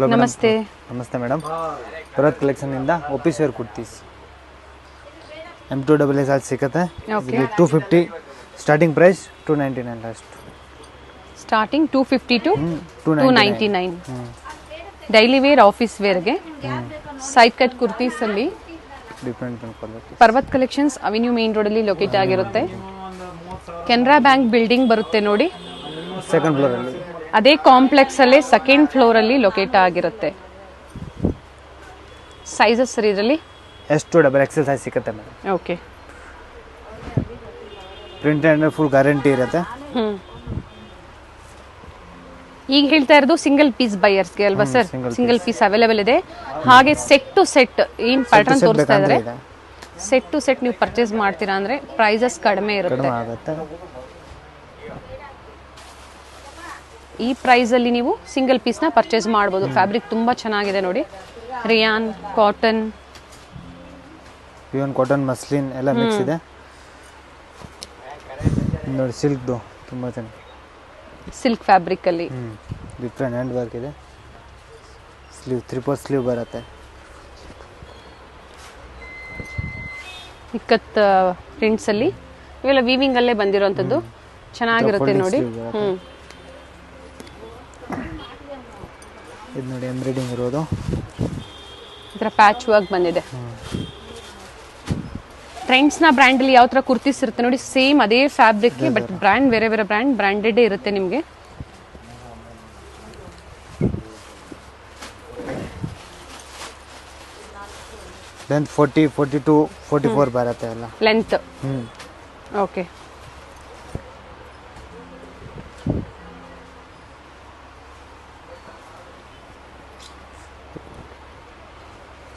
Hello ನಮಸ್ತೆ. ನಮಸ್ತೆ madam. Bharat collection ಇಂದ ಆಫೀಸ್ ವೇರ್ ಕುರ್ತೀಸ್ M2XXL ಸಿಗುತ್ತೆ. Okay. 250 starting price, 299 last. Starting 250 to 299. 299. Daily wear office ವೇರ್ಗೆ ಸೈಡ್ ಕಟ್ ಕುರ್ತೀಸ್ ಅಲ್ಲಿ different quality. Parvat collections avenue main road ಅಲ್ಲಿ locate ಆಗಿರುತ್ತೆ. ಕೆನರಾ ಬ್ಯಾಂಕ್ ಬಿಲ್ಡಿಂಗ್ ಬರುತ್ತೆ ನೋಡಿ, ಸೆಕೆಂಡ್ ಫ್ಲೋರ್ ಅಲ್ಲಿ. ಅದೇ ಕಾಂಪ್ಲೆಕ್ಸ್ ಅಲ್ಲೇ ಸೆಕೆಂಡ್ ಫ್ಲೋರ್ ಅಲ್ಲಿ ಲೊಕೇಟ್ ಆಗಿರುತ್ತೆ. ಸೈಜಸ್ ಸರ್ ಇದರಲ್ಲಿ S2XXL ಸೈಜ್ ಸಿಗುತ್ತೆ madam. Okay. Print and full guarantee ಇರುತ್ತೆ. ಈಗ ಹೇಳ್ತಾ ಇರೋದು ಸಿಂಗಲ್ ಪೀಸ್ ಬೈಯರ್ಸ್ಗೆ ಅಲ್ವಾ sir? single single piece available ಇದೆ. ಹಾಗೆ ಸೆಟ್ ಟು ಸೆಟ್ ಏನ್ ಪ್ಯಾಟರ್ನ್ ತೋರಿಸ್ತಾ ಇದ್ದಾರೆ, ಸೆಟ್ ಟು ಸೆಟ್ ನೀವು ಪರ್ಚೇಸ್ ಮಾಡ್ತೀರಾ ಅಂದ್ರೆ ಪ್ರೈಸಸ್ ಕಡಿಮೆ ಇರುತ್ತೆ. ಕಡಿಮೆ ಆಗುತ್ತೆ. ಈ ಪ್ರೈಸ್ ಅಲ್ಲಿ ನೀವು ಸಿಂಗಲ್ ಪೀಸ್ ನ ಪರ್ಚೇಸ್ ಮಾಡಬಹುದು. ಫ್ಯಾಬ್ರಿಕ್ ತುಂಬಾ ಚೆನ್ನಾಗಿದೆ ನೋಡಿ, rayon, cotton, pure cotton, muslin ಎಲ್ಲ ಮಿಕ್ಸ್ ಇದೆ ನೋಡಿ. ಸಿಲ್ಕ್ದು ತುಂಬ ಚೆನ್ನಾಗಿ, ಸಿಲ್ಕ್ ಫ್ಯಾಬ್ರಿಕ್ ಅಲ್ಲಿ ಡಿಫ್ರೆಂಟ್ ಹ್ಯಾಂಡ್ ವರ್ಕ್ ಇದೆ. ಸ್ಲೀವ್ 3/4 ಸ್ಲೀವ್ ಬರುತ್ತೆ. ಇಕ್ಕತ್ ಪ್ರಿಂಟ್ಸ್ ಅಲ್ಲಿ ಇವೆಲ್ಲ ವೀವಿಂಗ್ ಅಲ್ಲೇ ಬಂದಿರುವಂತದ್ದು ಚೆನ್ನಾಗಿರುತ್ತೆ ನೋಡಿ. ಇದು ನೋಡಿ ಎಂಬ್ರಾಯ್ಡಿಂಗ್ ಇರೋದು, ಇದರ ಪ್ಯಾಚ್ ವರ್ಕ್ ಬಂದಿದೆ. ಟ್ರೆಂಡ್ಸ್ ನ ಬ್ರ್ಯಾಂಡ್ ಅಲ್ಲಿ ಯಾವ ತರ ಕುರ್ತೀಸ್ ಇರುತ್ತೆ ನೋಡಿ, ಸೇಮ್ ಅದೇ ಫ್ಯಾಬ್ರಿಕ್ ಬಟ್ ಬ್ರ್ಯಾಂಡ್ ಬೇರೆ ಬೇರೆ ಬ್ರ್ಯಾಂಡೆಡ್ ಇರುತ್ತೆ ನಿಮಗೆ. ಲೆಂತ್ 40, 42, 44 ಬರುತ್ತೆ ಎಲ್ಲ ಲೆಂತ್. ಓಕೆ.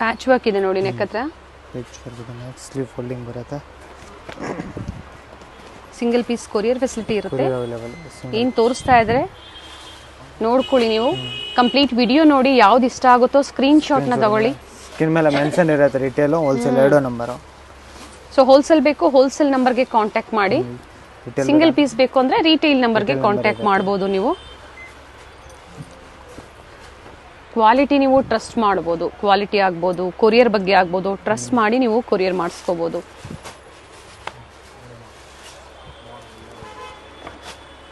ಪ್ಯಾಚ್ ವರ್ಕ್ ಇದೆ ನೋಡಿ ನೆಕ್ ಹತ್ರ. ಸ್ಲೀವ್ ಫೋಲ್ಡಿಂಗ್ ಬರುತ್ತೆ. ಸಿಂಗಲ್ ಪೀಸ್ ಕೊರಿಯರ್ ಫೆಸಿಲಿಟಿ ಇರುತ್ತೆ. ಅವೈಲೇಬಲ್. ಏನ್ ತೋರಿಸ್ತಾ ಇದ್ರೆ ನೋಡ್ಕೊಳ್ಳಿ ನೀವು. ಕಂಪ್ಲೀಟ್ ವಿಡಿಯೋ ನೋಡಿ, ಯಾವ್ದು ಇಷ್ಟ ಆಗುತ್ತೋ ಸ್ಕ್ರೀನ್ ಶಾಟ್ ನ ತಗೊಳ್ಳಿ. ಸ್ಕ್ರೀನ್ ಮೇಲೆ ಮೆನ್ಷನ್ ಇರುತ್ತೆ ರಿಟೇಲ್, ಹೋಲ್ಸೇಲ್ ಎರಡೋ ನಂಬರು. ಸೊ ಹೋಲ್ಸೇಲ್ ಬೇಕು ಹೋಲ್ಸೇಲ್ ನಂಬರ್ಗೆ ಕಾಂಟ್ಯಾಕ್ಟ್ ಮಾಡಿ. ಸಿಂಗಲ್ ಪೀಸ್ ಬೇಕು ಅಂದ್ರೆ ರಿಟೇಲ್ ನಂಬರ್ಗೆ ಕಾಂಟ್ಯಾಕ್ಟ್ ಮಾಡಬಹುದು ನೀವು. ಕ್ವಾಲಿಟಿ ನೀವು ಟ್ರಸ್ಟ್ ಮಾಡ್ಬೋದು, ಕ್ವಾಲಿಟಿ ಆಗ್ಬೋದು, ಕೊರಿಯರ್ ಬಗ್ಗೆ ಆಗ್ಬೋದು, ಟ್ರಸ್ಟ್ ಮಾಡಿ ನೀವು ಕೊರಿಯರ್ ಮಾಡಿಸ್ಕೋಬಹುದು.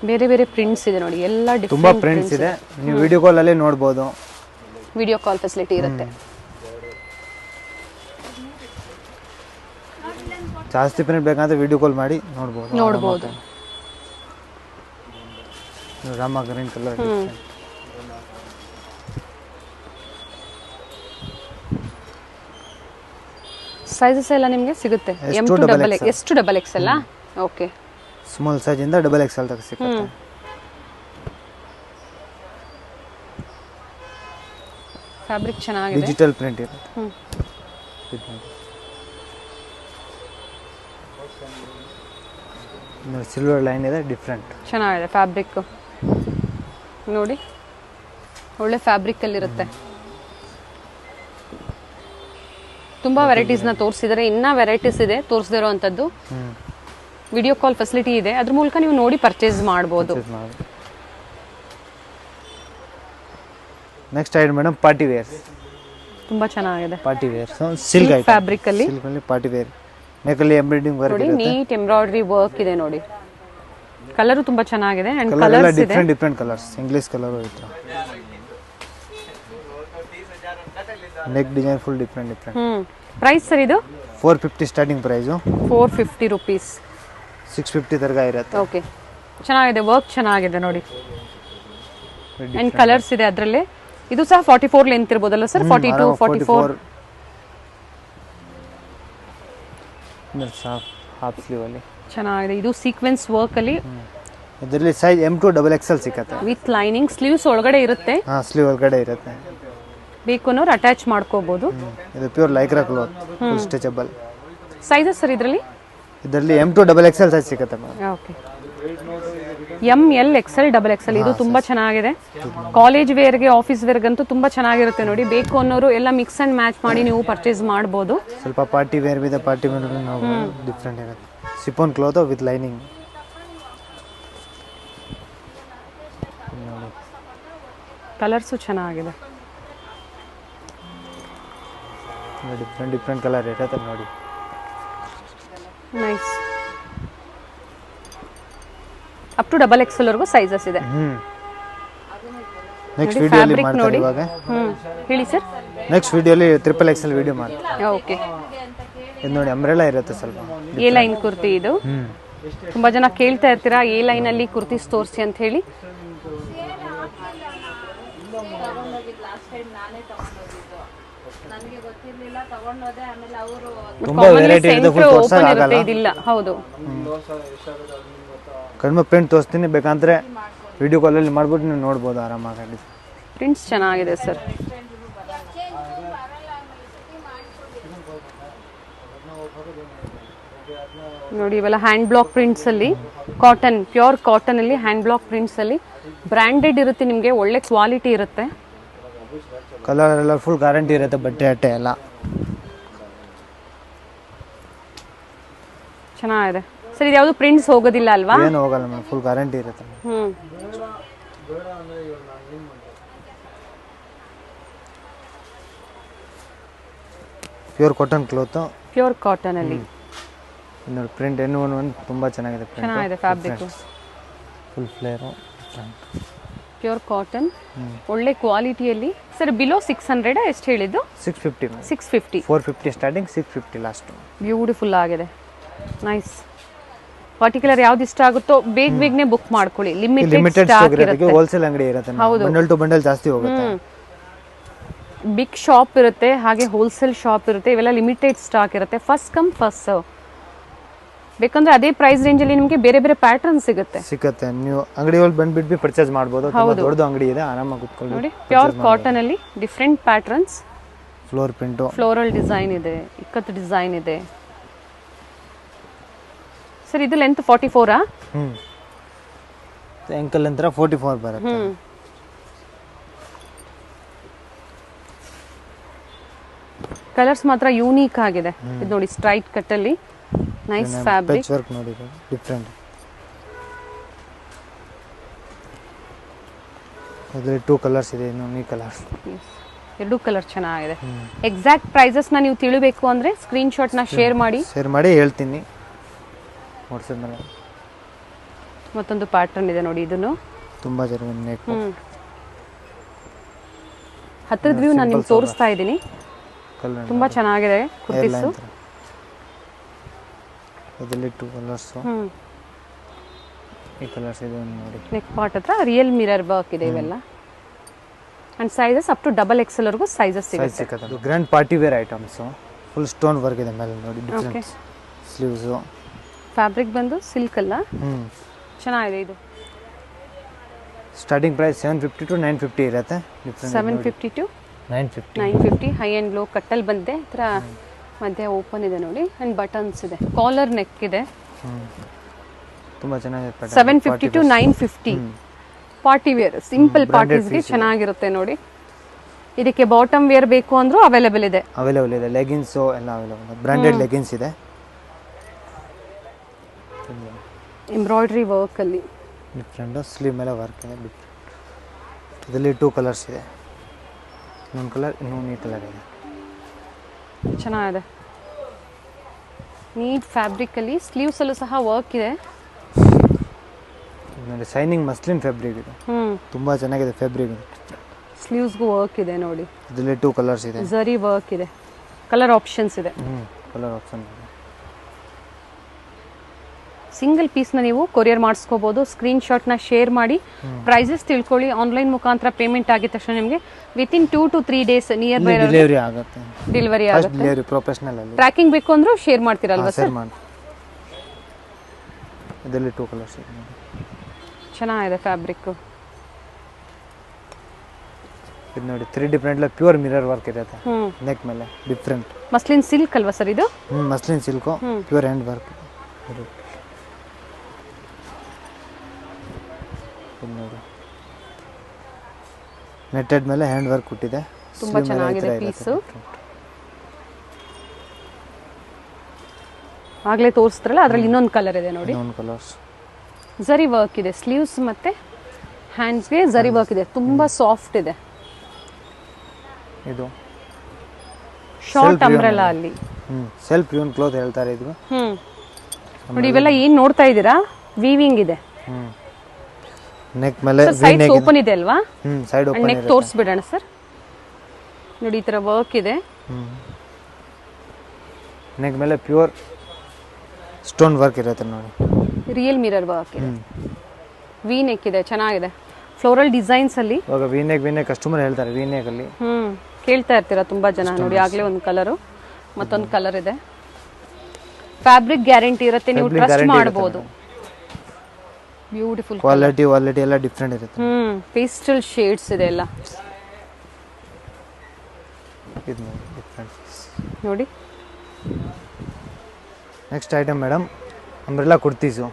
ಬೇರೆ ಬೇರೆ ಪ್ರಿಂಟ್ಸ್ ಇದೆ ನೋಡಿ, ಎಲ್ಲ ತುಂಬಾ ಡಿಫರೆಂಟ್ ಪ್ರಿಂಟ್ಸ್ ಇದೆ. ನೀವು ವಿಡಿಯೋ ಕಾಲ್ ಅಲ್ಲಿ ನೋಡಬಹುದು. ವಿಡಿಯೋ ಕಾಲ್ ಫೆಸಿಲಿಟಿ ಇರುತ್ತೆ. ಜಾಸ್ತಿ ಪ್ರಿಂಟ್ ಬೇಕಂದ್ರೆ ವಿಡಿಯೋ ಕಾಲ್ ಮಾಡಿ ನೋಡಬಹುದು. Rama green colour. ಸೈಜಸ್ ಎಲ್ಲ ನಿಮಗೆ ಸಿಗುತ್ತೆ. S2XXL. ಓಕೆ. ಸ್ಮಾಲ್ ಸೈಜ್ ಇಂದ XXL ತನಕ ಸಿಗುತ್ತೆ. ಫ್ಯಾಬ್ರಿಕ್ ಚೆನ್ನಾಗಿದೆ, ಡಿಜಿಟಲ್ ಪ್ರಿಂಟ್ ಇರುತ್ತೆ. ಸಿಲ್ವರ್ ಲೈನ್ ಇದೆ, ಡಿಫ್ರೆಂಟ್ ಚೆನ್ನಾಗಿದೆ ಫ್ಯಾಬ್ರಿಕ್ ನೋಡಿ, ಒಳ್ಳೆ ಫ್ಯಾಬ್ರಿಕ್ ಅಲ್ಲಿ ಇರುತ್ತೆ. ತುಂಬಾ ವೆರೈಟೀಸ್ ನ ತೋರಿಸಿದರೆ, ಇನ್ನ ವೆರೈಟೀಸ್ ಇದೆ ತೋರಿಸದಿರೋ ಅಂತದ್ದು. ವಿಡಿಯೋ ಕಾಲ್ ಫೆಸಿಲಿಟಿ ಇದೆ, ಅದ್ರ ಮೂಲಕ ನೀವು ನೋಡಿ ಪರ್ಚೇಸ್ ಮಾಡಬಹುದು. Next item madam party wares. ತುಂಬಾ ಚೆನ್ನಾಗಿದೆ ಪಾರ್ಟಿ ವೇರ್ಸ್, ಸಿಲ್ಕ್ ಫ್ಯಾಬ್ರಿಕ್ ಅಲ್ಲಿ. ಸಿಲ್ಕ್ ಅಲ್ಲಿ ಪಾರ್ಟಿ ವೇರ್, ನೆಕ್ ಅಲ್ಲಿ ಎಂಬ್ರಾಯ್ಡಿಂಗ್ ವರ್ಕ್ ನೋಡಿ, ಇರುತ್ತೆ. ನೀಟ್ ಎಂಬ್ರಾಯ್ಡರಿ ವರ್ಕ್ ಇದೆ ನೋಡಿ. ಕಲರ್ ತುಂಬಾ ಚೆನ್ನಾಗಿದೆ ಅಂಡ್ ಕಲರ್ ಎಲ್ಲ ಕಲರ್ಸ್ ಇದೆ. ಡಿಫ್ರೆಂಟ್ ಕಲರ್ಸ್, ಇಂಗ್ಲಿಷ್ ಕಲರ್ ಇತ್ತು. Neck design full different. Price sir ಇದು 450 ಸ್ಟಾರ್ಟಿಂಗ್ ಪ್ರೈಸ್, 450 rupees. 650 ತನಕ ಇರುತ್ತೆ. ಓಕೆ, ಚೆನ್ನಾಗಿದೆ, ವರ್ಕ್ ಚೆನ್ನಾಗಿದೆ ನೋಡಿ. ಅಂಡ್ ಕಲರ್ಸ್ ಇದೆ ಅದರಲ್ಲಿ. ಇದು ಸಹ 44 ಲೆಂತ್ ಇರಬಹುದಲ್ಲ ಸರ್? 42, 44. ಹಾಫ್ ಸ್ಲೀವ್ ಅಲ್ಲಿ ಚೆನ್ನಾಗಿದೆ. ಇದು ಸೀಕ್ವೆನ್ಸ್ ವರ್ಕ್ ಅಲ್ಲಿ ಇದರಲ್ಲಿ ಸೈಜ್ M2XXL ಸಿಗುತ್ತೆ. ವಿತ್ ಲೈನಿಂಗ್ ಸ್ಲೀವ್ಸ್ ಒಳಗಡೆ ಇರುತ್ತೆ. ಸ್ಲೀವ್ ಒಳಗಡೆ ಇರುತ್ತೆ. ಬೇಕು ಅನ್ನೋರು ಅಟ್ಯಾಚ್ ಮಾಡ್ಕೋಬಹುದು. ಇದು pure Lycra cloth, full stretchable. Sizes sir ಇದರಲ್ಲಿ M2XXL ಸೈಜ್ ಸಿಗುತ್ತೆ madam. Okay. ML, XL, XXL ಇದು ತುಂಬಾ ಚೆನ್ನಾಗಿದೆ. ಕಾಲೇಜ್ ವೇರ್ಗೆ, ಆಫೀಸ್ ವೇರ್ಗಂತೂ ತುಂಬಾ ಚೆನ್ನಾಗಿರುತ್ತೆ ನೋಡಿ. ಬೇಕು ಅನ್ನೋರು ಎಲ್ಲ ಮಿಕ್ಸ್ ಅಂಡ್ ಮ್ಯಾಚ್ ಮಾಡಿ ನೀವು ಪರ್ಚೇಸ್ ಮಾಡಬಹುದು. ಸ್ವಲ್ಪ ಪಾರ್ಟಿ ವೇರ್ ಇದೆ, ಪಾರ್ಟಿ ವೇರ್ ಡಿಫ್ರೆಂಟ್ ಇರುತ್ತೆ. Chiffon cloth with lining. Colours ಚೆನ್ನಾಗಿದೆ. ಡಿಫ್ರೆಂಟ್ ಡಿಫ್ರೆಂಟ್ ಕಲರ್ ಇರುತ್ತೆ ನೋಡಿ. Nice. Up to double XL ವರೆಗೂ ಸೈಜಸ್ ಇದೆ. ನೆಕ್ಸ್ಟ್ ವಿಡಿಯೋಲಿ ಮಾಡ್ತಾರೆ ಇವಾಗ. ಹೇಳಿ ಸರ್. ನೆಕ್ಸ್ಟ್ ವಿಡಿಯೋಲಿ XXL ವಿಡಿಯೋ ಮಾಡ್ತಾರೆ. ಓಕೆ. ಇದು ನೋಡಿ ಅಂಬ್ರೆಲಾ ಇರುತ್ತೆ ಸ್ವಲ್ಪ. ಎ ಲೈನ್ ಕುರ್ತಿ ಇದು. ತುಂಬಾ ಜನ ಕೇಳ್ತಾ ಇರ್ತೀರಾ ಎ ಲೈನ್ ಅಲ್ಲಿ ಕುರ್ತೀಸ್ ತೋರಿಸಿ ಅಂತ ಹೇಳಿ. ತುಂಬಾ ವೆರೈಟಿ ಇದೆ, ಫುಲ್ ತೋರ್ಸಕ್ಕೆ ಆಗಲ್ಲ. ಇದಿಲ್ಲ. ಹೌದು. ಕಡಿಮೆ ಪ್ರಿಂಟ್ ತೋರಿಸ್ತೀನಿ, ಬೇಕಂದ್ರೆ ವಿಡಿಯೋ ಕಾಲಲ್ಲಿ ಮಾಡ್ಬಿಟ್ಟು ನೀವು ನೋಡ್ಬೋದು ಆರಾಮಾಗಿ. ಪ್ರಿಂಟ್ಸ್ ಚೆನ್ನಾಗಿದೆ ಸರ್. ನೋಡಿ ಇವೆಲ್ಲ ಹ್ಯಾಂಡ್ ಬ್ಲಾಕ್ ಪ್ರಿಂಟ್ಸ್ ಅಲ್ಲಿ ಕಾಟನ್, ಪ್ಯೂರ್ ಕಾಟನ್ ಅಲ್ಲಿ ಹ್ಯಾಂಡ್ ಬ್ಲಾಕ್ ಪ್ರಿಂಟ್ಸ್ ಅಲ್ಲಿ ಬ್ರಾಂಡೆಡ್ ಇರುತ್ತೆ, ನಿಮಗೆ ಒಳ್ಳೆ ಕ್ವಾಲಿಟಿ ಇರುತ್ತೆ. ಕಲರ್ ಎಲ್ಲ ಫುಲ್ ಗ್ಯಾರಂಟಿ ಇರುತ್ತೆ, ಬಟ್ಟೆ ಅಟ್ಟೆ ಎಲ್ಲ ಚೆನ್ನಾಗಿದೆ ಸರ್. ಇದು ಯಾವುದು ಪ್ರಿಂಟ್ಸ್ ಹೋಗೋದಿಲ್ಲ ಅಲ್ವಾ? ಏನು ಹೋಗಲ್ಲ ಮೇಡಮ್, ಫುಲ್ ಗ್ಯಾರಂಟಿ ಇರುತ್ತೆ. Pure cotton cloth, pure cotton ಅಲ್ಲಿ ನೋಡಿ ಪ್ರಿಂಟ್ ಏನು ಒಂದು ತುಂಬಾ ಚೆನ್ನಾಗಿದೆ. ಚೆನ್ನಾಗಿದೆ fabric, full flare, pure cotton, ಒಳ್ಳೆ ಕ್ವಾಲಿಟಿಯಲ್ಲಿ. ಸರ್ ಬಿಲೋ 600 ಎಷ್ಟು ಹೇಳಿದ್ದು? 650. 650. 450 ಸ್ಟಾರ್ಟಿಂಗ್, 650 ಲಾಸ್ಟ್. ಬ್ಯೂಟಿಫುಲ್ ಆಗಿದೆ, ನೈಸ್. ಪರ್ಟಿಕ್ಯುಲರ್ ಯಾವ್ದು ಇಷ್ಟ ಆಗುತ್ತೋ ಬೇಗನೆ ಬುಕ್ ಮಾಡ್ಕೊಳ್ಳಿ. ಲಿಮಿಟೆಡ್ ಸ್ಟಾಕ್ ಇರುತ್ತೆ, ಹೋಲ್ಸೇಲ್ ಅಂಗಡಿ ಇರುತ್ತೆ, ಬಂಡಲ್ ಟು ಬಂಡಲ್ ಜಾಸ್ತಿ ಹೋಗುತ್ತೆ. ಬಿಗ್ ಶಾಪ್ ಇರುತ್ತೆ, ಹಾಗೆ ಹೋಲ್ಸೇಲ್ ಶಾಪ್ ಇರುತ್ತೆ, ಇವೆಲ್ಲ ಲಿಮಿಟೆಡ್ ಸ್ಟಾಕ್ ಇರುತ್ತೆ. First come first serve. ಬೇಕಂದ್ರೆ ಅದೇ ಪ್ರೈಸ್ ರೇಂಜ್ ಅಲ್ಲಿ ನಿಮಗೆ ಬೇರೆ ಬೇರೆ ಪ್ಯಾಟರ್ನ್ ಸಿಗುತ್ತೆ. ನೀವು ಅಂಗಡಿ ಒಳಗೆ ಬಂದ್ಬಿಟ್ಟು ಪರ್ಚೇಸ್ ಮಾಡಬಹುದು. ತುಂಬಾ ದೊಡ್ಡ ಅಂಗಡಿ ಇದೆ, ಆರಾಮಾಗಿ ಕೂತ್ಕೊಳ್ಳಿ. ನೋಡಿ ಪ್ಯೂರ್ ಕಾಟನ್ ಅಲ್ಲಿ different patterns, floor print, floral design ಇದೆ, ಇಕ್ಕತ್ತು ಡಿಸೈನ್ ಇದೆ. ಸರ್ ಇದು ಲೆಂತ್ 44 ಆಂಕಲ್ ನಂತರ 44 ಬರುತ್ತೆ. ಕಲರ್ಸ್ ಮಾತ್ರ ಯೂನಿಕ್ ಆಗಿದೆ. ಇದು ನೋಡಿ ಸ್ಟ್ರೈಟ್ ಕಟ್ ಅಲ್ಲಿ ನೈಸ್ ಫ್ಯಾಬ್ರಿಕ್, ವರ್ಕ್ ನೋಡಿ ಡಿಫರೆಂಟ್. ಅದರಲ್ಲಿ 2 ಕಲರ್ಸ್ ಇದೆ, ಇನ್ನೊಂದು ಕಲರ್ಸ್, ಎರಡು ಕಲರ್ ಚೆನ್ನಾಗಿದೆ. ಎಕ್ಸಾಕ್ಟ್ ಪ್ರೈಸಸ್ ನ ನೀವು ತಿಳಿಬೇಕು ಅಂದ್ರೆ ಸ್ಕ್ರೀನ್ ಶಾಟ್ ನ ಶೇರ್ ಮಾಡಿ ಹೇಳ್ತೀನಿ ವಾಟ್ಸ್ಆಪ್ ಮೇಲೆ. ಮತ್ತೊಂದು ಪ್ಯಾಟರ್ನ್ ಇದೆ ನೋಡಿ, ಇದನ್ನು ತುಂಬಾ ಚೆನ್ನಾಗಿದೆ. ನೆಕ್ ಹತ್ರದ ವ್ಯೂ ನಾನು ನಿಮ್ಗೆ ತೋರಿಸ್ತಾ ಇದ್ದೀನಿ. ತುಂಬಾ ಚೆನ್ನಾಗಿದೆ ಕುರ್ತೀಸ್. ಅದರಲ್ಲಿ 2 ಕಲರ್ಸ್, ಈ ಕಲರ್ಸ್ ಇದೆ ನೋಡಿ. ನೆಕ್ ಪಾರ್ಟ್ ಹತ್ರ ರಿಯಲ್ ಮಿರರ್ ವರ್ಕ್ ಇದೆ ಇವೆಲ್ಲ. And sizes up to XXL ವರೆಗೂ ಸೈಜಸ್ ಸಿಗುತ್ತೆ. Grand party wear items, full stone work ಇದೆ ಮೇಲೆ ನೋಡಿ. Different sleeves. ಫ್ಯಾಬ್ರಿಕ್ ಬಂದು ಸಿಲ್ಕ್ ಅಲ್ಲ, ಚೆನ್ನಾಗಿದೆ. ಇದು ಸ್ಟಾರ್ಟಿಂಗ್ ಪ್ರೈಸ್ 750 to 950 ಇರುತ್ತೆ. 750 to 950. ಹೈ ಅಂಡ್ ಲೋ ಕಟ್ಟಲ್ಲಿ ಬಂದಿದೆ. ಈ ಥರ ಮಧ್ಯೆ ಓಪನ್ ಇದೆ ನೋಡಿ, ಅಂಡ್ ಬಟನ್ಸ್ ಇದೆ, ಕಾಲರ್ ನೆಕ್ ಇದೆ. ತುಂಬಾ ಚೆನ್ನಾಗಿದೆ. 750 to 950. ಪಾರ್ಟಿ ವೇರ್, ಸಿಂಪಲ್ ಪಾರ್ಟೀಸ್ಗೆ ಚೆನ್ನಾಗಿರುತ್ತೆ ನೋಡಿ. ಇದಕ್ಕೆ ಬಾಟಮ್ ವೇರ್ ಬೇಕು ಅಂದ್ರೂ ಅವೈಲೇಬಲ್ ಇದೆ. ಲೆಗಿನ್ಸ್ ಎಲ್ಲ ಅವೈಲೇಬಲ್, ಬ್ರಾಂಡೆಡ್ ಲೆಗಿನ್ಸ್ ಇದೆ. ಎಂಬ್ರಾಯ್ಡ್ರಿ ವರ್ಕ್ ಅಲ್ಲಿ ಡಿಫರೆಂಟ್ ಸ್ಲೀವ್ ಮೇಲೆ ವರ್ಕ್ ಇದೆ. ಇದರಲ್ಲಿ 2 ಕಲರ್ಸ್ ಇದೆ, ಇನ್ನೊಂದು ಕಲರ್, ಇನ್ನೊಂದು ಈ ಕಲರ್ ಇದೆ. ಚೆನ್ನಾಗಿದೆ. ನೀಟ್ ಫ್ಯಾಬ್ರಿಕ್ ಅಲ್ಲಿ ಸ್ಲೀವ್ಸ್ ಅಲ್ಲೂ ಸಹ ವರ್ಕ್ ಇದೆ. ನೋಡಿ ಶೈನಿಂಗ್ ಮಸ್ಲಿನ್ ಫ್ಯಾಬ್ರಿಕ್ ಇದೆ, ತುಂಬಾ ಚೆನ್ನಾಗಿದೆ ಫ್ಯಾಬ್ರಿಕ್. ಸ್ಲೀವ್ಸ್ಗೂ ವರ್ಕ್ ಇದೆ ನೋಡಿ. ಇದರಲ್ಲಿ 2 ಕಲರ್ಸ್ ಇದೆ, ಜರಿ ವರ್ಕ್ ಇದೆ, ಕಲರ್ ಆಪ್ಷನ್ಸ್ ಇದೆ. ಕಲರ್ ಆಪ್ಷನ್ ಇದೆ. ಸಿಂಗಲ್ ಪೀಸ್ನ ನೀವು ಕೊರಿಯರ್ ಮಾಡಿಸ್ಕೋಬಹುದು. ಸ್ಕ್ರೀನ್ ಶಾಟ್ನ ಶೇರ್ ಮಾಡಿ, ಪ್ರೈಸಸ್ ತಿಳ್ಕೊಳ್ಳಿ. ಆನ್ಲೈನ್ ಮುಖಾಂತರ ಪೇಮೆಂಟ್ ಆಗಿದ ತಕ್ಷಣ ನಿಮಗೆ within 2 to 3 days near by delivery ಆಗುತ್ತೆ. ಡೆಲಿವರಿ ಪ್ರೊಫೆಷನಲ್ ಅಲ್ಲಿ ಟ್ರ್ಯಾಕಿಂಗ್ ಬೇಕು ಅಂದ್ರೂ ಶೇರ್ ಮಾಡ್ತೀರಲ್ವಾ ಸರ್? ಇದರಲ್ಲಿ 2 ಕಲರ್ಸ್ ಇದೆ. ಚೆನ್ನಾಗಿದೆ ಫ್ಯಾಬ್ರಿಕ್. ಇದು ನೋಡಿ 3 ಡಿಫರೆಂಟ್ ಪ್ಯೂರ್ ಮಿರರ್ ವರ್ಕ್ ಇರುತ್ತೆ ನೆಕ್ ಮೇಲೆ. ಡಿಫರೆಂಟ್ ಮಸ್ಲಿನ್ ಸಿಲ್ಕ್ ಅಲ್ವಾ ಸರ್ ಇದು? Muslin silk, pure hand work. ನೋಡಿ ನೆಟ್ಟೆಡ್ ಮೇಲೆ ಹ್ಯಾಂಡ್ ವರ್ಕ್ ಕೊಟ್ಟಿದೆ, ತುಂಬಾ ಚೆನ್ನಾಗಿದೆ ಪೀಸ್. ಆಗ್ಲೇ ತೋರಿಸಿದ್ರಲ್ಲ, ಅದರಲ್ಲಿ ಇನ್ನೊಂದು ಕಲರ್ ಇದೆ ನೋಡಿ. ಇನ್ನೊಂದು ಕಲರ್ಸ್ ಜರಿ ವರ್ಕ್ ಇದೆ, ಸ್ಲೀವ್ಸ್ ಮತ್ತೆ ಹ್ಯಾಂಡ್ಸ್ಗೆ ಜರಿ ವರ್ಕ್ ಇದೆ, ತುಂಬಾ ಸಾಫ್ಟ್ ಇದೆ. ಇದು ಶಾರ್ಟ್ ಅಂಬ್ರೆಲಾ ಅಲ್ಲಿ. ಸೆಲ್ಫ್ ಯೂನ್ ಕ್ಲೋತ್ ಹೇಳ್ತಾರೆ ಇದು. ನೋಡಿ ಇವೆಲ್ಲ ಏನ್ ನೋಡ್ತಾ ಇದ್ದೀರಾ, ವೀವಿಂಗ್ ಇದೆ. ನೆಕ್ ಮೇಲೆ ಸೈಡ್ ಓಪನ್ ಇದೆ ಅಲ್ವಾ? ಸೈಡ್ ಓಪನ್ ನೆಕ್ ತೋರಿಸ್ಬಿಡೋಣ ಸರ್. ನೋಡಿ ಈ ತರ ವರ್ಕ್ ಇದೆ. ನೆಕ್ ಮೇಲೆ ಪ್ಯೂರ್ ಸ್ಟೋನ್ ವರ್ಕ್ ಇರುತ್ತೆ ನೋಡಿ. ರಿಯಲ್ ಮಿರರ್ ವರ್ಕ್ ಇದೆ. ವಿ ನೆಕ್ ಇದೆ, ಚೆನ್ನಾಗಿದೆ. ಫ್ಲೋರಲ್ ಡಿಸೈನ್ಸ್ ಅಲ್ಲಿ. ಇವಾಗ ವಿ ನೆಕ್ ಕಸ್ಟಮರ್ ಹೇಳ್ತಾರೆ ವಿ ನೆಕ್ ಅಲ್ಲಿ. ಕೇಳ್ತಾ ಇರ್ತೀರಾ ತುಂಬಾ ಜನ. ನೋಡಿ ಆಗ್ಲೇ ಒಂದು ಕಲರ್, ಮತ್ತೊಂದು ಕಲರ್ ಇದೆ. ಫ್ಯಾಬ್ರಿಕ್ ಗ್ಯಾರಂಟಿ ಇರುತ್ತೆ, ನೀವು ಟ್ರಸ್ಟ್ ಮಾಡಬಹುದು. ಬ್ಯೂಟಿಫುಲ್ ಕ್ವಾಲಿಟಿ ಎಲ್ಲ ಡಿಫರೆಂಟ್ ಇರುತ್ತೆ. ಪೇಸ್ಟಲ್ ಶೇಡ್ಸ್ ಇದೆ ಎಲ್ಲ. ಇದು ನೋಡಿ ಡಿಫರೆಂಟ್ ನೋಡಿ. Next item madam, umbrella kurtis,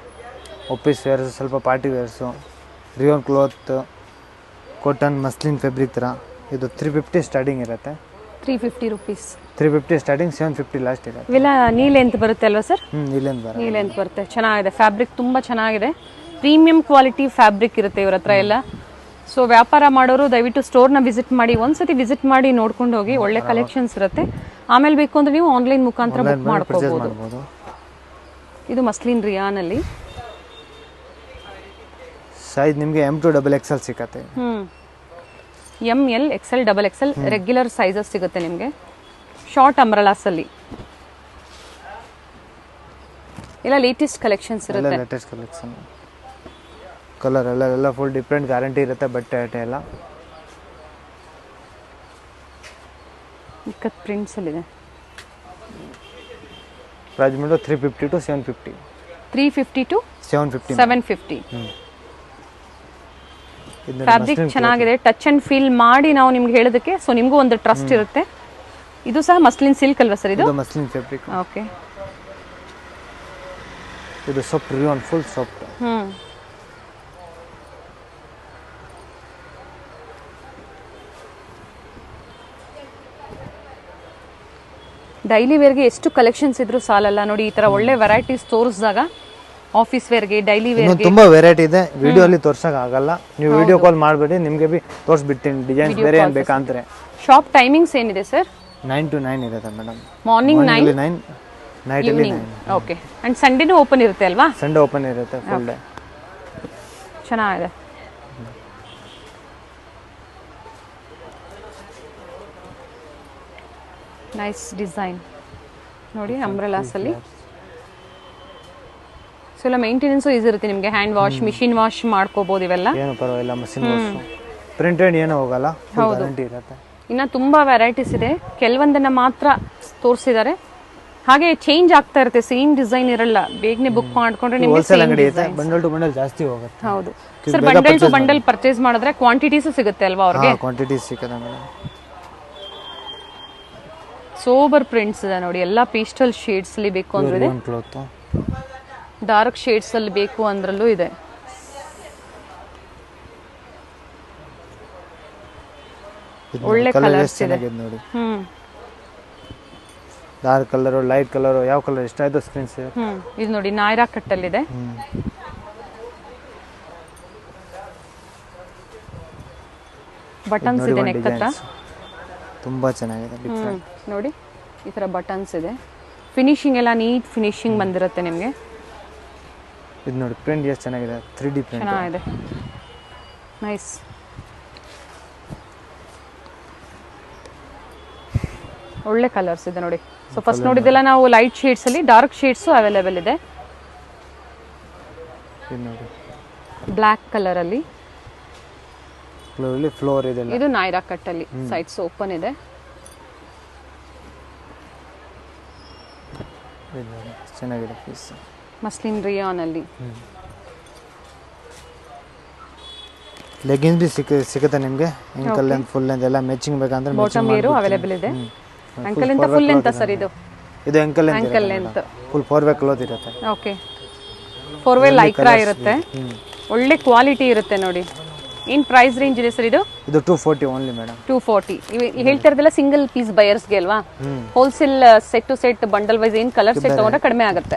office wears, ಸ್ವಲ್ಪ party wears, rayon cloth, cotton muslin fabric ಥರ. ಇದು 350 ಸ್ಟಾರ್ಟಿಂಗ್ ಇರುತ್ತೆ. 350 rupees. 350 ಸ್ಟಾರ್ಟಿಂಗ್, 750 ಲಾಸ್ಟ್ ಇರುತ್ತೆ. ಇವೆಲ್ಲ ನೀ ಲೆಂತ್ ಬರುತ್ತೆ ಅಲ್ವಾ ಸರ್? ನೀ ಲೆಂತ್ ಬರುತ್ತೆ. ಚೆನ್ನಾಗಿದೆ, ಫ್ಯಾಬ್ರಿಕ್ ತುಂಬ ಚೆನ್ನಾಗಿದೆ. ಪ್ರೀಮಿಯಂ ಕ್ವಾಲಿಟಿ ಫ್ಯಾಬ್ರಿಕ್ ಇರುತ್ತೆ ಇವ್ರ ಹತ್ರ ಎಲ್ಲ. ಸೊ ವ್ಯಾಪಾರ ಮಾಡೋರು ದಯವಿಟ್ಟು ಸ್ಟೋರ್ನ ವಿಸಿಟ್ ಮಾಡಿ, ಒಂದ್ಸತಿ ವಿಸಿಟ್ ಮಾಡಿ ನೋಡ್ಕೊಂಡು ಹೋಗಿ. ಒಳ್ಳೆ ಕಲೆಕ್ಷನ್ಸ್ ಇರುತ್ತೆ. ಆಮೇಲೆ ಬೇಕು ಅಂದ್ರೆ ನೀವು ಆನ್ಲೈನ್ ಮುಖಾಂತರ ಬುಕ್ ಮಾಡ್ಕೋಬಹುದು. ಇದು ಮಸ್ಲಿನ್ ರಿಯಾನ್ ಅಲ್ಲಿ. ಸೈಜ್ ನಿಮಗೆ M to XXL ಸಿಗುತ್ತೆ. ML XL XXL regular sizes ಸಿಗುತ್ತೆ ನಿಮಗೆ. ಶಾರ್ಟ್ ಅಂಬ್ರೆಲಾಸ್ ಅಲ್ಲಿ ಎಲ್ಲ ಲೇಟೆಸ್ಟ್ ಕಲೆಕ್ಷನ್ಸ್ ಇರುತ್ತೆ. ಲೇಟೆಸ್ಟ್ ಕಲೆಕ್ಷನ್, ಕಲರ್ ಎಲ್ಲ ಫುಲ್ ಡಿಫರೆಂಟ್ ಗ್ಯಾರಂಟಿ ಇರುತ್ತೆ. ಬಟ್ಟೆ ಎಲ್ಲ ಇಕ್ಕತ್ ಪ್ರಿಂಟ್ಸ್ ಅಲ್ಲಿ ಇದೆ. ಪ್ರೈಸ್ ಬಂದು 350 to 750. 350 to 750. ಫ್ಯಾಬ್ರಿಕ್ ಚೆನ್ನಾಗಿದೆ. ಟಚ್ ಅಂಡ್ ಫೀಲ್ ಮಾಡಿ ನಾವು ನಿಮ್ಗೆ ಹೇಳೋದಕ್ಕೆ, ಸೊ ನಿಮಗೂ ಒಂದು ಟ್ರಸ್ಟ್ ಇರುತ್ತೆ. ಇದು ಸಹ ಮಸ್ಲಿನ್ ಸಿಲ್ಕ್ ಅಲ್ವಾ ಸರ್? ಇದು ಮಸ್ಲಿನ್ ಫ್ಯಾಬ್ರಿಕ್. ಓಕೆ. ಇದು soft rayon, full soft. Daily ವೇರ್ಗೆ ಎಷ್ಟು ಕಲೆಕ್ಷನ್ಸ್ ಇದ್ರು ಸಾಲಲ್ಲ ನೋಡಿ. ಈ ತರ ಒಳ್ಳೆ ವೆರೈಟೀಸ್ ತೋರಿಸಿದಾಗ ಆಫೀಸ್ ವೇರ್ಗೆ, ಡೈಲಿ ವೇರ್ಗೆ ತುಂಬಾ ವೆರೈಟಿ ಇದೆ. ವಿಡಿಯೋ ಅಲ್ಲಿ ತೋರ್ಸಕ್ ಆಗಲ್ಲ, ನೀವು ವಿಡಿಯೋ ಕಾಲ್ ಮಾಡಬೇಡಿ, ನಿಮಗೆ ಬಿ ತೋರಿಸ್ಬಿಡ್ತೀನಿ ಡಿಸೈನ್ಸ್ ಬೇರೆ ಏನ್ ಬೇಕಂದ್ರೆ. ಶಾಪ್ ಟೈಮಿಂಗ್ಸ್ ಏನಿದೆ ಸರ್? 9 to 9 ಇರುತ್ತೆ ಮೇಡಮ್. ಮಾರ್ನಿಂಗ್ 9, ನೈಟ್ ಅಲ್ಲಿ 9. ಓಕೆ. ಅಂಡ್ ಸಂಡೇನೂ ಓಪನ್ ಇರುತ್ತೆ ಅಲ್ವಾ? ಸಂಡೇ ಓಪನ್ ಇರುತ್ತೆ ಫುಲ್ ಡೇ. ಚೆನ್ನಾಗಿದೆ. ನೈಸ್ ಡಿಸೈನ್ ನೋಡಿ ಅಂಬ್ರೆಲಾಸ್ ಅಲ್ಲಿ. ಸೊ ಎಲ್ಲ ಮೇಂಟೆನೆನ್ಸು ಈಸಿ ಇರುತ್ತೆ ನಿಮಗೆ. ಹ್ಯಾಂಡ್ ವಾಶ್, ಮಿಷಿನ್ ವಾಶ್ ಮಾಡ್ಕೋಬಹುದು. ಇವೆಲ್ಲ ಏನು ಪರವಾಗಿಲ್ಲ, ಮಷಿನ್ ವಾಶ್, ಪ್ರಿಂಟೆಡ್ ಏನು ಹೋಗಲ್ಲ, ಗ್ಯಾರಂಟಿ ಇರುತ್ತೆ. ಇನ್ನು ತುಂಬಾ ವೆರೈಟೀಸ್ ಇದೆ, ಕೆಲವೊಂದನ್ನ ಮಾತ್ರ ತೋರಿಸಿದ್ದಾರೆ. ಹಾಗೆ ಚೇಂಜ್ ಆಗ್ತಾ ಇರುತ್ತೆ, ಸೇಮ್ ಡಿಸೈನ್ ಇರಲ್ಲ. ಬೇಗನೆ ಬುಕ್ ಮಾಡ್ಕೊಂಡ್ರೆ ನಿಮಗೆ ಹೋಲ್ಸೇಲ್ ಅಂಗಡಿ ಇದೆ, ಬಂಡಲ್ ಟು ಬಂಡಲ್ ಜಾಸ್ತಿ ಹೋಗುತ್ತೆ. ಹೌದು sir, bundle to bundle purchase ಮಾಡಿದ್ರೆ ಕ್ವಾಂಟಿಟೀಸ್ ಸಿಗುತ್ತೆ ಅಲ್ವಾ ಅವ್ರಿಗೆ? ಕ್ವಾಂಟಿಟೀಸ್ ಸಿಗುತ್ತೆ ಮೇಡಮ್. ಸೋಬರ್ ಪ್ರಿಂಟ್ಸ್ ಇದೆ ನೋಡಿ, ಎಲ್ಲ ಪೇಸ್ಟಲ್ ಶೇಡ್ಸ್ ಅಲ್ಲಿ ಬೇಕು ಅಂದ್ರೆ ಇದೆ, ಡಾರ್ಕ್ ಶೇಡ್ಸ್ ಅಲ್ಲಿ ಬೇಕು ಅಂದ್ರಲ್ಲೂ ಇದೆ. ಒಳ್ಳೆ ಕಲರ್ಸ್ ಇದೆ ನೋಡಿ. ಡಾರ್ಕ್ ಕಲರ್, ಲೈಟ್ ಕಲರ್, ಯಾವ ಕಲರ್ ಇಷ್ಟ ಆಯ್ತು ಸ್ಕ್ರೀನ್ ಶೇರ್. ಇದು ನೋಡಿ ನಾಯ್ರಾ ಕಟ್ ಅಲ್ಲಿ ಇದೆ. ಬಟನ್ಸ್ ಇದೆ ನೆಕ್ ಹತ್ರ, ತುಂಬಾ ಚೆನ್ನಾಗಿದೆ, ಡಿಫರೆಂಟ್ ನೋಡಿ. ಈ ತರ ಬಟನ್ಸ್ ಇದೆ. ಫಿನಿಶಿಂಗ್ ಎಲ್ಲ ನೀಟ್ ಫಿನಿಶಿಂಗ್ ಬಂದಿರುತ್ತೆ ನಿಮಗೆ. ಇದು ನೋಡಿ ಪ್ರಿಂಟ್ ಎಷ್ಟು ಚೆನ್ನಾಗಿದೆ, 3D ಪ್ರಿಂಟ್ ಚೆನ್ನಾಗಿದೆ, ನೈಸ್. ಒಳ್ಳೆ ಕಲರ್ಸ್ ಇದೆ ನೋಡಿ. ಸೊ ಫಸ್ಟ್ ನೋಡಿದೆಲ್ಲ ನಾವು ಲೈಟ್ ಶೇಡ್ಸ್ ಅಲ್ಲಿ, ಡಾರ್ಕ್ ಶೇಡ್ಸ್ ಅವೈಲೇಬಲ್ ಇದೆ. ಬ್ಲಾಕ್ ಕಲರ್ ಅಲ್ಲಿ ಫ್ಲೋರ್ ಇದೆ. ಇದು ನಾಯ್ರಾ ಕಟ್ ಅಲ್ಲಿ ಸೈಡ್ಸ್ ಓಪನ್ ಇದೆ. ಚೆನ್ನಾಗಿದೆ ಪೀಸ್. ಮಸ್ಲಿನ್ ರಿಯಾನ್ ಅಲ್ಲಿ ಲೆಗಿನ್ಸ್ ಬಿ ಸಿಗುತ್ತೆ ನಿಮಗೆ. ಅಂಕಲ್ ಲೆಂತ್, ಫುಲ್ ಲೆಂತ್ ಎಲ್ಲ ಮ್ಯಾಚಿಂಗ್ ಬೇಕಂದ್ರೆ ಬಾಟಮ್ ವೇರು ಅವೈಲೇಬಲ್ ಇದೆ. Uncle length, full length sir ಇದು? ಇದು uncle length full 4 way cloth ಇರುತ್ತೆ. ಓಕೆ, 4 ವೇ ಲೈಕ್ರಾ ಇರುತ್ತೆ. ಒಳ್ಳೆ ಕ್ವಾಲಿಟಿ ಇರುತ್ತೆ ನೋಡಿ. ಏನ್ ಪ್ರೈಸ್ ರೇಂಜ್ ಇದೆ ಸರ್ ಇದು? ಇದು 240 ಓನ್ಲಿ ಮೇಡಮ್. 240. ಹೇಳ್ತಾ ಇರೋದೆಲ್ಲ ಸಿಂಗಲ್ ಪೀಸ್ ಬಯರ್ಸ್ಗೆ ಅಲ್ವಾ? Wholesale set to set bundle wise ಏನ್ ಕಲರ್ ಸೆಟ್ ತಗೊಂಡ್ರೆ ಕಡಿಮೆ ಆಗುತ್ತೆ.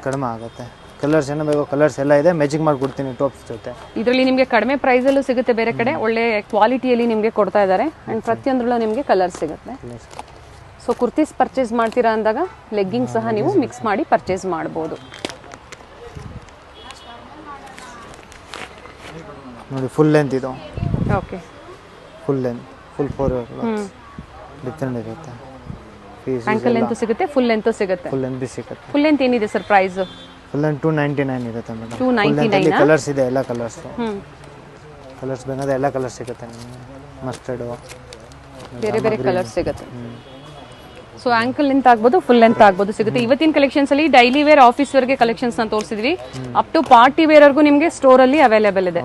ಕಲರ್ಸ್ ಏನು ಬೇಕು ಕಲರ್ಸ್ ಎಲ್ಲ ಇದೆ, ಮ್ಯಾಚಿಂಗ್ ಮಾಡಿ ಕೊಡ್ತೀನಿ ಟಾಪ್ಸ್ ಜೊತೆ. ಇದರಲ್ಲಿ ನಿಮಗೆ ಕಡಿಮೆ ಪ್ರೈಸ್ ಅಲ್ಲೂ ಸಿಗುತ್ತೆ, ಬೇರೆ ಕಡೆ ಒಳ್ಳೆ ಕ್ವಾಲಿಟಿಯಲ್ಲಿ ನಿಮಗೆ ಕೊಡ್ತಾ ಇದ್ದಾರೆ. ಅಂಡ್ ಪ್ರತಿಯೊಂದರಲ್ಲೂ ನಿಮಗೆ ಕಲರ್ ಸಿಗುತ್ತೆ. ಸೊ ಕುರ್ತೀಸ್ ಪರ್ಚೇಸ್ ಮಾಡ್ತೀರಾ ಅಂದಾಗ ಲೆಗ್ಗಿಂಗ್ ಸಹ ನೀವು ಮಿಕ್ಸ್ ಮಾಡಿ ಪರ್ಚೇಸ್ ಮಾಡ್ಬೋದು. ನೋಡಿ ಫುಲ್ ಲೆಂತ್ ಇದು. Okay, full length, full 4 different ಇರುತ್ತೆ. ಆಂಕಲ್ ಲೆಂತ್ ಸಿಗುತ್ತೆ, ಫುಲ್ ಲೆಂತ್ ಸಿಗುತ್ತೆ. ಫುಲ್ ಲೆಂತ್ ಸಿಗುತ್ತೆ. ಫುಲ್ ಲೆಂತ್ ಏನಿದೆ ಸರ್ ಪ್ರೈಸ್? ಫುಲ್ ಲೆಂತ್ 299 ಇರುತ್ತೆ ಮೇಡಮ್. 299 ಕಲರ್ಸ್ ಇದೆ, ಎಲ್ಲ ಕಲರ್ಸ್. ಕಲರ್ಸ್ ಬೇಕಾದ್ರೆ ಎಲ್ಲ ಕಲರ್ಸ್ ಸಿಗುತ್ತೆ ನಿಮಗೆ. ಮಸ್ಟರ್ಡ್, ಬೇರೆ ಬೇರೆ ಕಲರ್ಸ್ ಸಿಗುತ್ತೆ. ಸೊ ಆಂಕಲ್ ಲೆಂತ್ ಆಗ್ಬೋದು, ಫುಲ್ ಲೆಂತ್ ಆಗ್ಬೋದು ಸಿಗುತ್ತೆ. ಇವತ್ತಿನ ಕಲೆಕ್ಷನ್ಸ್ ಅಲ್ಲಿ ಡೈಲಿ ವೇರ್, ಆಫೀಸ್ ವೇರ್ಗೆ ಕಲೆಕ್ಷನ್ಸ್ ನ ತೋರಿಸಿದ್ವಿ. ಅಪ್ ಟು ಪಾರ್ಟಿ ವೇರ್ ವರ್ಗೂ ನಿಮಗೆ ಸ್ಟೋರ್ ಅಲ್ಲಿ ಅವೈಲೇಬಲ್ ಇದೆ.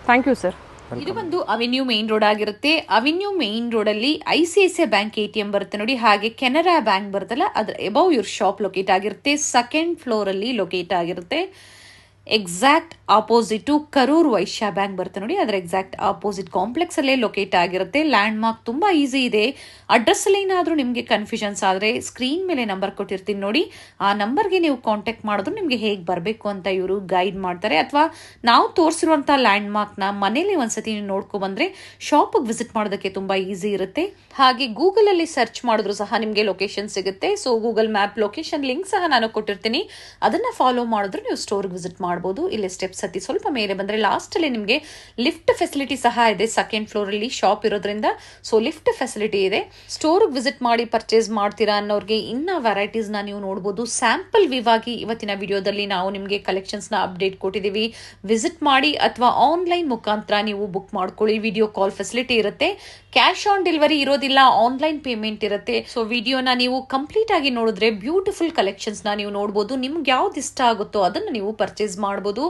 Thank you sir. ಇದು ಒಂದು ಅವೆನ್ಯೂ ಮೇನ್ ರೋಡ್ ಆಗಿರುತ್ತೆ. ಅವೆನ್ಯೂ ಮೇನ್ ರೋಡ್ ಅಲ್ಲಿ ICICI ಬ್ಯಾಂಕ್ ATM ಬರುತ್ತೆ ನೋಡಿ, ಹಾಗೆ ಕೆನರಾ ಬ್ಯಾಂಕ್ ಬರುತ್ತಲ್ಲ, ಅದ್ರ ಎಬವ್ ಇವ್ರ ಶಾಪ್ ಲೊಕೇಟ್ ಆಗಿರುತ್ತೆ. ಸೆಕೆಂಡ್ ಫ್ಲೋರ್ ಅಲ್ಲಿ ಲೊಕೇಟ್ ಆಗಿರುತ್ತೆ. Exact opposite Karur Vysya bank ಬರುತ್ತೆ ನೋಡಿ, ಅದರ ಎಕ್ಸಾಕ್ಟ್ ಆಪೋಸಿಟ್ ಕಾಂಪ್ಲೆಕ್ಸ್ ಅಲ್ಲೇ ಲೊಕೇಟ್ ಆಗಿರುತ್ತೆ. ಲ್ಯಾಂಡ್ ಮಾರ್ಕ್ ತುಂಬಾ ಈಸಿ ಇದೆ. ಅಡ್ರೆಸ್ ಅಲ್ಲಿ ಏನಾದರೂ ನಿಮಗೆ ಕನ್ಫ್ಯೂಷನ್ಸ್ ಆದರೆ ಸ್ಕ್ರೀನ್ ಮೇಲೆ ನಂಬರ್ ಕೊಟ್ಟಿರ್ತೀನಿ ನೋಡಿ, ಆ ನಂಬರ್ಗೆ ನೀವು ಕಾಂಟ್ಯಾಕ್ಟ್ ಮಾಡಿದ್ರು ನಿಮಗೆ ಹೇಗೆ ಬರಬೇಕು ಅಂತ ಇವರು ಗೈಡ್ ಮಾಡ್ತಾರೆ. ಅಥವಾ ನಾವು ತೋರಿಸಿರುವಂಥ ಲ್ಯಾಂಡ್ ಮಾರ್ಕ್ನ ಮನೇಲಿ ಒಂದ್ಸತಿ ನೀವು ನೋಡ್ಕೊ ಬಂದ್ರೆ ಶಾಪಿಗೆ ವಿಸಿಟ್ ಮಾಡೋದಕ್ಕೆ ತುಂಬಾ ಈಸಿ ಇರುತ್ತೆ. ಹಾಗೆ ಗೂಗಲ್ ಅಲ್ಲಿ ಸರ್ಚ್ ಮಾಡಿದ್ರು ಸಹ ನಿಮಗೆ ಲೊಕೇಶನ್ ಸಿಗುತ್ತೆ. So Google map location link ಸಹ ನಾನು ಕೊಟ್ಟಿರ್ತೀನಿ, ಅದನ್ನ ಫಾಲೋ ಮಾಡಿದ್ರು ನೀವು ಸ್ಟೋರ್ಗೆ ವಿಸಿಟ್ ಮಾಡಬಹುದು. ಇಲ್ಲಿ ಸ್ಟೆಪ್ಸ್ ಹತ್ತಿ ಸ್ವಲ್ಪ ಮೇಲೆ ಬಂದ್ರೆ ಲಾಸ್ಟ್ ಅಲ್ಲಿ ನಿಮಗೆ ಲಿಫ್ಟ್ ಫೆಸಿಲಿಟಿ ಸಹ ಇದೆ. ಸೆಕೆಂಡ್ ಫ್ಲೋರ್ ಅಲ್ಲಿ ಶಾಪ್ ಇರೋದ್ರಿಂದ ಸೊ ಲಿಫ್ಟ್ ಫೆಸಿಲಿಟಿ ಇದೆ. ಸ್ಟೋರ್ ವಿಸಿಟ್ ಮಾಡಿ ಪರ್ಚೇಸ್ ಮಾಡ್ತೀರಾ ಅನ್ನೋರಿಗೆ ಇನ್ನ ವೆರೈಟೀಸ್ ನ ನೀವು ನೋಡಬಹುದು. ಸ್ಯಾಂಪಲ್ ವ್ಯೂ ಆಗಿ ಇವತ್ತಿನ ವಿಡಿಯೋದಲ್ಲಿ ನಾವು ನಿಮಗೆ ಕಲೆಕ್ಷನ್ಸ್ ನ ಅಪ್ಡೇಟ್ ಕೊಟ್ಟಿದ್ದೀವಿ. ವಿಸಿಟ್ ಮಾಡಿ ಅಥವಾ ಆನ್ಲೈನ್ ಮುಖಾಂತರ ನೀವು ಬುಕ್ ಮಾಡ್ಕೊಳ್ಳಿ. ವಿಡಿಯೋ ಕಾಲ್ ಫೆಸಿಲಿಟಿ ಇರುತ್ತೆ. ಕ್ಯಾಶ್ ಆನ್ ಡೆಲಿವರಿ ಇರೋದಿಲ್ಲ, ಆನ್ಲೈನ್ ಪೇಮೆಂಟ್ ಇರುತ್ತೆ. ಸೊ ವಿಡಿಯೋನ ನೀವು ಕಂಪ್ಲೀಟ್ ಆಗಿ ನೋಡಿದ್ರೆ ಬ್ಯೂಟಿಫುಲ್ ಕಲೆಕ್ಷನ್ಸ್ ನ ನೀವು ನೋಡಬಹುದು. ನಿಮ್ಗೆ ಯಾವ್ದು ಇಷ್ಟ ಆಗುತ್ತೋ ಅದನ್ನ ನೀವು ಪರ್ಚೇಸ್ ಮಾಡಬಹುದು.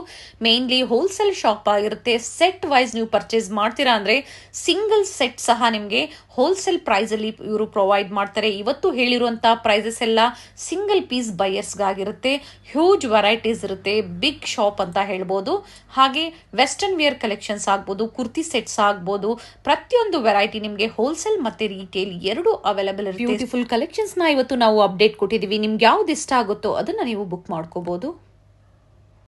ಮೇನ್ಲಿ ಹೋಲ್ಸೇಲ್ ಶಾಪ್ ಆಗಿರುತ್ತೆ. ಸೆಟ್ ವೈಸ್ ನೀವು ಪರ್ಚೇಸ್ ಮಾಡ್ತೀರಾ ಅಂದ್ರೆ ಸಿಂಗಲ್ ಸೆಟ್ ಸಹ ನಿಮಗೆ ಹೋಲ್ಸೇಲ್ ಪ್ರೈಸ್ ಅಲ್ಲಿ ಇವರು ಪ್ರೊವೈಡ್ ಮಾಡ್ತಾರೆ. ಇವತ್ತು ಹೇಳಿರುವಂತಹ ಪ್ರೈಸಸ್ ಎಲ್ಲ ಸಿಂಗಲ್ ಪೀಸ್ ಬೈಯರ್ಸ್ಗಾಗಿರುತ್ತೆ. ಹ್ಯೂಜ್ ವೆರೈಟೀಸ್ ಇರುತ್ತೆ. ಬಿಗ್ ಶಾಪ್ ಅಂತ ಹೇಳ್ಬೋದು. ಹಾಗೆ ವೆಸ್ಟರ್ನ್ ವೇರ್ ಕಲೆಕ್ಷನ್ಸ್ ಆಗ್ಬೋದು, ಕುರ್ತಿ ಸೆಟ್ಸ್ ಆಗ್ಬೋದು, ಪ್ರತಿಯೊಂದು ವೆರೈಟಿ ನಿಮಗೆ ಹೋಲ್ಸೇಲ್ ಮತ್ತೆ ರಿಟೇಲ್ ಎರಡು ಅವೈಲೇಬಲ್ ಇರುತ್ತೆ. ಬ್ಯೂಟಿಫುಲ್ ಕಲೆಕ್ಷನ್ಸ್ ನ ಇವತ್ತು ನಾವು ಅಪ್ಡೇಟ್ ಕೊಟ್ಟಿದ್ದೀವಿ. ನಿಮ್ಗೆ ಯಾವ್ದು ಇಷ್ಟ ಆಗುತ್ತೋ ಅದನ್ನ ನೀವು ಬುಕ್ ಮಾಡ್ಕೋಬಹುದು.